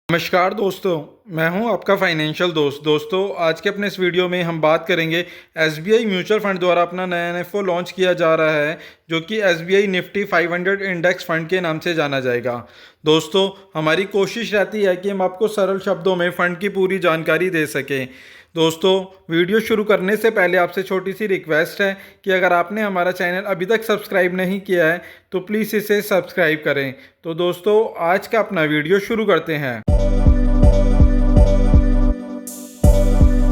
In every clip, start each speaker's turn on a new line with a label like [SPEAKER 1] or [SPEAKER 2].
[SPEAKER 1] नमस्कार दोस्तों, मैं हूं आपका फाइनेंशियल दोस्तों आज के अपने इस वीडियो में हम बात करेंगे एसबीआई म्यूचुअल फंड द्वारा अपना नया एनएफओ लॉन्च किया जा रहा है जो कि एसबीआई निफ्टी 500 इंडेक्स फंड के नाम से जाना जाएगा। दोस्तों, हमारी कोशिश रहती है कि हम आपको सरल शब्दों में फंड की पूरी जानकारी दे सकें। दोस्तों, वीडियो शुरू करने से पहले आपसे छोटी सी रिक्वेस्ट है कि अगर आपने हमारा चैनल अभी तक सब्सक्राइब नहीं किया है तो प्लीज़ इसे सब्सक्राइब करें। तो दोस्तों, आज का अपना वीडियो शुरू करते हैं।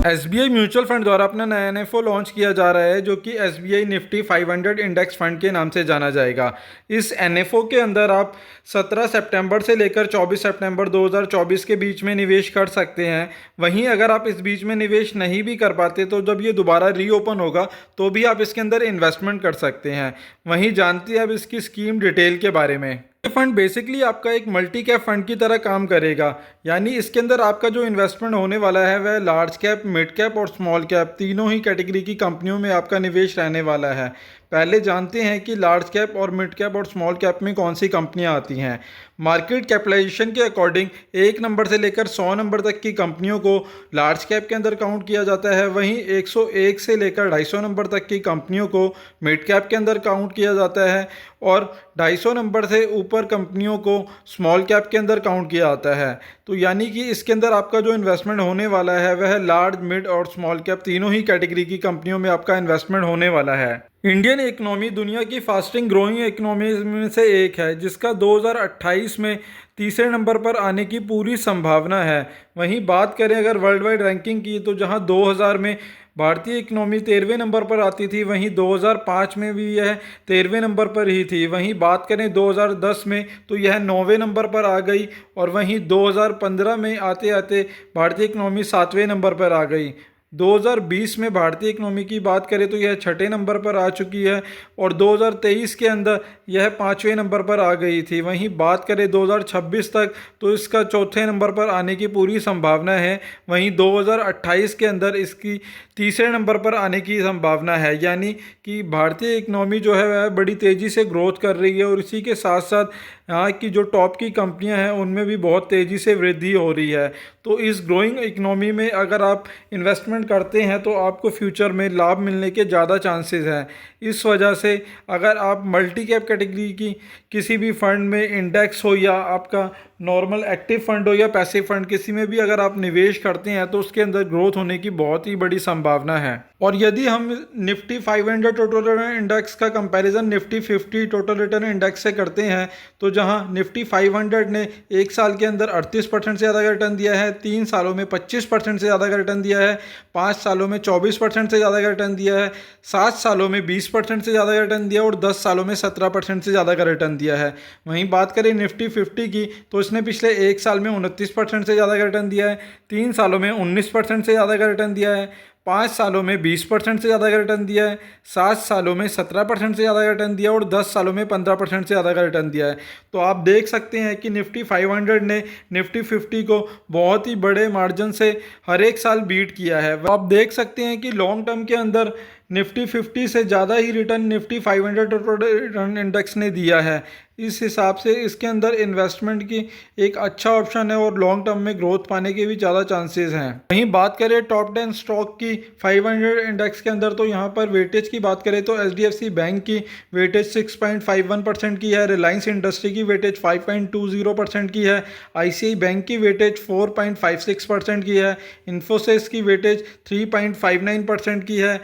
[SPEAKER 1] एसबीआई म्यूचुअल फंड द्वारा अपना नया एनएफओ लॉन्च किया जा रहा है जो कि एसबीआई निफ्टी 500 इंडेक्स फंड के नाम से जाना जाएगा। इस एनएफओ के अंदर आप 17 सितंबर से लेकर 24 सितंबर 2024 के बीच में निवेश कर सकते हैं। वहीं अगर आप इस बीच में निवेश नहीं भी कर पाते तो जब ये दोबारा रीओपन होगा तो भी आप इसके अंदर इन्वेस्टमेंट कर सकते हैं। वहीं जानते हैं अब इसकी स्कीम डिटेल के बारे में। ये फंड बेसिकली आपका एक मल्टी कैप फंड की तरह काम करेगा, यानी इसके अंदर आपका जो इन्वेस्टमेंट होने वाला है वह लार्ज कैप, मिड कैप और स्मॉल कैप तीनों ही कैटेगरी की कंपनियों में आपका निवेश रहने वाला है। पहले जानते हैं कि लार्ज कैप और मिड कैप और स्मॉल कैप में कौन सी कंपनियां आती हैं। मार्केट कैपिटलाइजेशन के अकॉर्डिंग 1 नंबर से लेकर 100 नंबर तक की कंपनियों को लार्ज कैप के अंदर काउंट किया जाता है। वहीं 101 से लेकर 250 नंबर तक की कंपनियों को मिड कैप के अंदर काउंट किया जाता है और 250 नंबर से ऊपर कंपनियों को स्मॉल कैप के अंदर काउंट किया जाता है। तो यानी कि इसके अंदर आपका जो इन्वेस्टमेंट होने वाला है वह लार्ज, मिड और स्मॉल कैप तीनों ही कैटेगरी की कंपनियों में आपका इन्वेस्टमेंट होने वाला है। इंडियन इकोनॉमी दुनिया की फास्टिंग ग्रोइंग इकोनॉमी में से एक है जिसका 2028 में तीसरे नंबर पर आने की पूरी संभावना है। वहीं बात करें अगर वर्ल्ड वाइड रैंकिंग की तो जहां 2000 में भारतीय इकोनॉमी 13वें नंबर पर आती थी, वहीं 2005 में भी यह 13वें नंबर पर ही थी। वहीं बात करें 2010 में तो यह 9वें नंबर पर आ गई और वहीं 2015 में आते आते भारतीय इकोनॉमी 7वें नंबर पर आ गई। 2020 में भारतीय इकोनॉमी की बात करें तो यह 6ठे नंबर पर आ चुकी है और 2023 के अंदर यह 5वें नंबर पर आ गई थी। वहीं बात करें 2026 तक तो इसका 4थे नंबर पर आने की पूरी संभावना है। वहीं 2028 के अंदर इसकी तीसरे नंबर पर आने की संभावना है, यानी कि भारतीय इकोनॉमी जो है वह बड़ी तेज़ी से ग्रोथ कर रही है और इसी के साथ साथ यहाँ की जो टॉप की कंपनियां हैं उनमें भी बहुत तेज़ी से वृद्धि हो रही है। तो इस ग्रोइंग इकोनॉमी में अगर आप इन्वेस्टमेंट करते हैं तो आपको फ्यूचर में लाभ मिलने के ज़्यादा चांसेस हैं। इस वजह से अगर आप मल्टी कैप कैटेगरी की किसी भी फंड में इंडेक्स हो या आपका नॉर्मल एक्टिव फंड हो या पैसिव फंड, किसी में भी अगर आप निवेश करते हैं तो उसके अंदर ग्रोथ होने की बहुत ही बड़ी संभावना है। और यदि हम निफ्टी 500 टोटल रिटर्न इंडेक्स का comparison Nifty 50 total return index से करते हैं तो जहां निफ्टी 500 ने 1 साल के अंदर 38% से ज़्यादा का रिटर्न दिया है, 3 सालों में 25% से ज़्यादा का रिटर्न दिया है, 5 सालों में 24% से ज़्यादा का रिटर्न दिया है, 7 सालों में 20% से ज़्यादा का रिटर्न दिया और 10 सालों में 17% से ज़्यादा का रिटर्न दिया है। वहीं बात करें निफ्टी 50 की तो इसने पिछले 1 साल में 29% से ज़्यादा का रिटर्न दिया है, 3 सालों में 19% से ज़्यादा का रिटर्न दिया है, 5 सालों में 20% से ज़्यादा का रिटर्न दिया है, 7 सालों में 17% से ज़्यादा का रिटर्न दिया और 10 सालों में 15% से ज़्यादा का रिटर्न दिया है। तो आप देख सकते हैं कि निफ्टी 500 ने निफ्टी 50 को बहुत ही बड़े मार्जिन से हर एक साल बीट किया है। आप देख सकते हैं कि लॉन्ग टर्म के अंदर निफ्टी 50 से ज़्यादा ही return Nifty 500 total return index ने दिया है। इस हिसाब से इसके अंदर इन्वेस्टमेंट की एक अच्छा ऑप्शन है और लॉन्ग टर्म में ग्रोथ पाने के भी ज़्यादा चांसेस हैं। वहीं बात करें टॉप 10 स्टॉक की 500 इंडेक्स के अंदर तो यहाँ पर वेटेज की बात करें तो एचडीएफसी बैंक की वेटेज 6.51% की है, रिलायंस इंडस्ट्री की वेटेज 5.20% की है, आईसीआई बैंक की वेटेज 4.56% की है, इन्फोसिस की वेटेज 3.59% की है,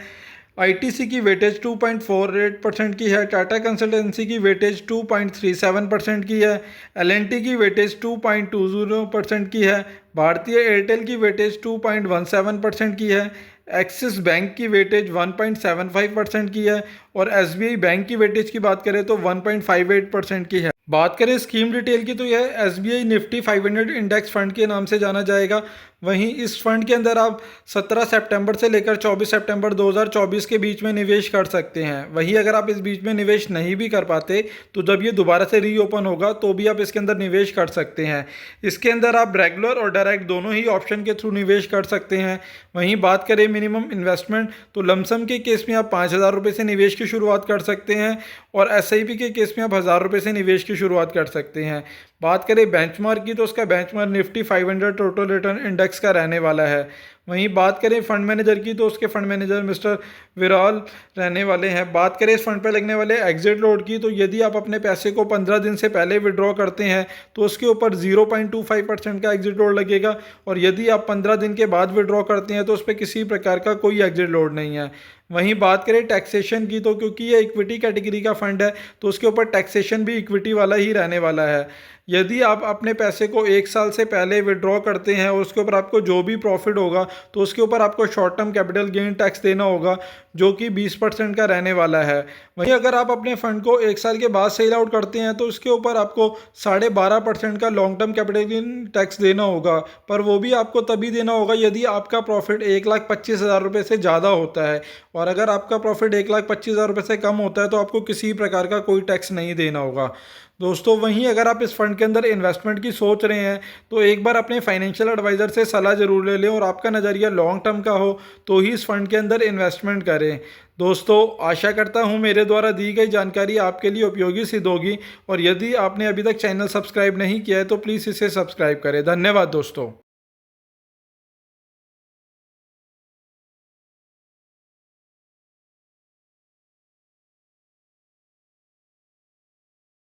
[SPEAKER 1] आईटीसी की वेटेज 2.48% की है, टाटा कंसल्टेंसी की वेटेज 2.37% की है, एलएनटी की वेटेज 2.20% की है, भारतीय एयरटेल की वेटेज 2.17% की है, एक्सिस बैंक की वेटेज 1.75% की है और एसबीआई बैंक की वेटेज की बात करें तो 1.58% की है। बात करें स्कीम डिटेल की तो यह एसबीआई निफ्टी 500 इंडेक्स फंड के नाम से जाना जाएगा। वहीं इस फंड के अंदर आप 17 सितंबर से लेकर 24 सितंबर 2024 के बीच में निवेश कर सकते हैं। वहीं अगर आप इस बीच में निवेश नहीं भी कर पाते तो जब ये दोबारा से रीओपन होगा तो भी आप इसके अंदर निवेश कर सकते हैं। इसके अंदर आप रेगुलर और डायरेक्ट दोनों ही ऑप्शन के थ्रू निवेश कर सकते हैं। वहीं बात करें मिनिमम इन्वेस्टमेंट तो लमसम के केस में आप 5,000 रुपये से निवेश की शुरुआत कर सकते हैं और एसआईपी के केस में आप 1,000 रुपये से निवेश की शुरुआत कर सकते हैं। बात करें बेंचमार्क की तो उसका benchmark Nifty 500 total return index का रहने वाला है। वहीं बात करें फंड मैनेजर की तो उसके फंड मैनेजर मिस्टर विराल रहने वाले हैं। बात करें इस फंड पर लगने वाले एग्जिट लोड की तो यदि आप अपने पैसे को 15 दिन से पहले विड्रॉ करते हैं तो उसके ऊपर 0.25% का एग्जिट लोड लगेगा और यदि आप 15 दिन के बाद विड्रॉ करते हैं तो उस पर किसी प्रकार का कोई एग्जिट लोड नहीं है। वहीं बात करें टैक्सेशन की तो क्योंकि ये इक्विटी कैटेगरी का फंड है तो उसके ऊपर टैक्सेशन भी इक्विटी वाला ही रहने वाला है। यदि आप अपने पैसे को 1 साल से पहले विड्रॉ करते हैं और उसके ऊपर आपको जो भी प्रॉफिट होगा तो उसके ऊपर आपको short term capital gain tax देना होगा जो कि 20% का रहने वाला है। वहीं अगर आप अपने फंड को 1 साल के बाद सेल आउट करते हैं तो उसके ऊपर आपको 12.5% का long term capital gain tax देना होगा, पर वो भी आपको तभी देना होगा यदि आपका प्रॉफिट 1,25,000 रुपये से ज़्यादा होता है और अगर आपका प्रॉफिट 1,25,000 रुपये से कम होता है तो आपको किसी प्रकार का कोई टैक्स नहीं देना होगा। दोस्तों वहीं अगर आप इस फंड के अंदर इन्वेस्टमेंट की सोच रहे हैं तो एक बार अपने फाइनेंशियल एडवाइज़र से सलाह ज़रूर ले लें और आपका नज़रिया लॉन्ग टर्म का हो तो ही इस फंड के अंदर इन्वेस्टमेंट करें। दोस्तों आशा करता हूं मेरे द्वारा दी गई जानकारी आपके लिए उपयोगी सिद्ध होगी और यदि आपने अभी तक चैनल सब्सक्राइब नहीं किया है तो प्लीज़ इसे सब्सक्राइब करें। धन्यवाद दोस्तों।